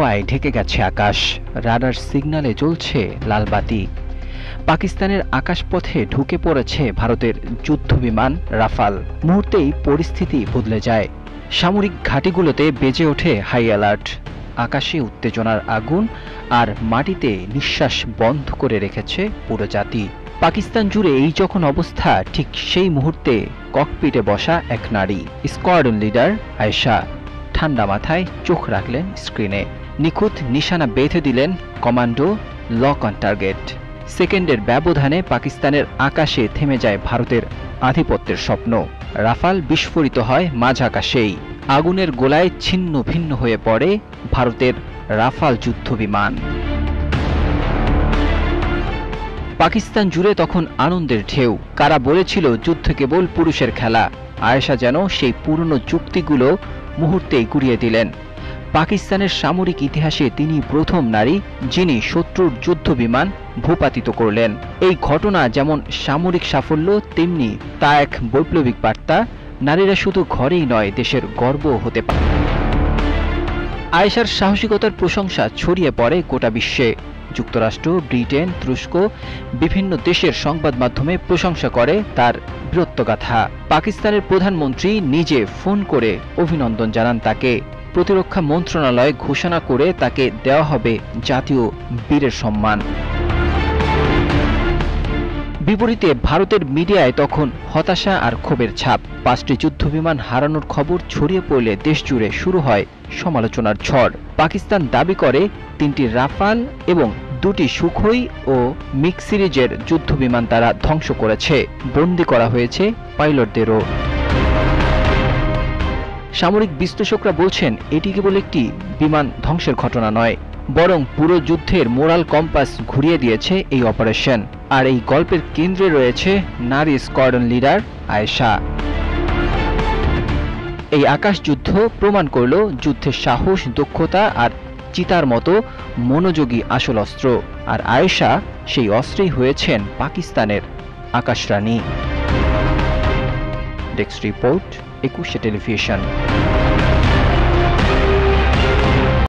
ধোঁয়ায় ঢেকে গেছে আকাশ, রাডার সিগন্যালে জ্বলছে লাল বাতি। পাকিস্তানের আকাশপথে ঢুকে পড়েছে ভারতের যুদ্ধবিমান রাফাল। মুহূর্তেই পরিস্থিতি বদলে যায়। সামরিক ঘাঁটিগুলোতে বেজে ওঠে হাই অ্যালার্ট। আকাশে উত্তেজনার আগুন, আর মাটিতে নিঃশ্বাস বন্ধ করে রেখেছে পুরো জাতি। পাকিস্তান জুড়ে এই যখন অবস্থা, ঠিক সেই মুহূর্তে ককপিটে বসা এক নারী, স্কোয়াড্রন লিডার আয়েশা, ঠান্ডা মাথায় চোখ রাখলেন স্ক্রিনে। নিখুঁত নিশানা বেঁধে দিলেন কমান্ডো, লক অন টার্গেট। সেকেন্ডের ব্যবধানে পাকিস্তানের আকাশে থেমে যায় ভারতের আধিপত্যের স্বপ্ন। রাফাল বিস্ফোরিত হয় মাঝ আকাশেই। আগুনের গোলায় ছিন্ন ভিন্ন হয়ে পড়ে ভারতের রাফাল যুদ্ধবিমান। পাকিস্তান জুড়ে তখন আনন্দের ঢেউ। কারা বলেছিল যুদ্ধ কেবল পুরুষের খেলা, আয়েশা যেন সেই পুরনো যুক্তিগুলো মুহূর্তেই গুড়িয়ে দিলেন। পাকিস্তানের সামরিক ইতিহাসে তিনি প্রথম নারী যিনি শত্রুর যুদ্ধবিমান ভূপাতিত করলেন। এই ঘটনা যেমন সামরিক সাফল্য, তেমনি তা এক বৈপ্লবিক বার্তা। নারীরা শুধু ঘরেই নয়, দেশের গর্ব হতে পারে। আয়েশার সাহসিকতার প্রশংসা ছড়িয়ে পড়ে গোটা বিশ্বে। যুক্তরাষ্ট্র, ব্রিটেন, তুরস্ক, বিভিন্ন দেশের সংবাদ মাধ্যমে প্রশংসা করে তার বীরত্বগাথা। পাকিস্তানের প্রধানমন্ত্রী নিজে ফোন করে অভিনন্দন জানান তাকে। প্রতিরক্ষা মন্ত্রণালয় ঘোষণা করে তাকে দেওয়া হবে জাতীয় বীরের সম্মান। বিপরীতে ভারতের মিডিয়ায় তখন হতাশা আর ক্ষোভের ছাপ। 5টি যুদ্ধবিমান হারানোর খবর ছড়িয়ে পড়লে দেশজুড়ে শুরু হয় সমালোচনার ঝড়। পাকিস্তান দাবি করে 3টি রাফাল এবং 2টি সুখোই ও মিগ সিরিজের যুদ্ধবিমান তারা ধ্বংস করেছে। বন্দী করা হয়েছে পাইলটদেরও। সামরিক বিশ্লেষকরা বলছেন এটি কেবল একটি বিমান ধ্বংসের ঘটনা নয়, বরং পুরো যুদ্ধের মোরাল কম্পাস ঘুরিয়ে দিয়েছে এই অপারেশন। আর এই গল্পের কেন্দ্রে রয়েছে নারী স্কোয়াড্রন লিডার আয়েশা। এই আকাশযুদ্ধ প্রমাণ করল যুদ্ধের সাহস, দক্ষতা আর চিতার মতো মনোযোগী আসল অস্ত্র। আর আয়েশা সেই অস্ত্রেই হয়েছেন পাকিস্তানের আকাশরানী। ডেস্ক রিপোর্ট, 21শে টেলিভিশন।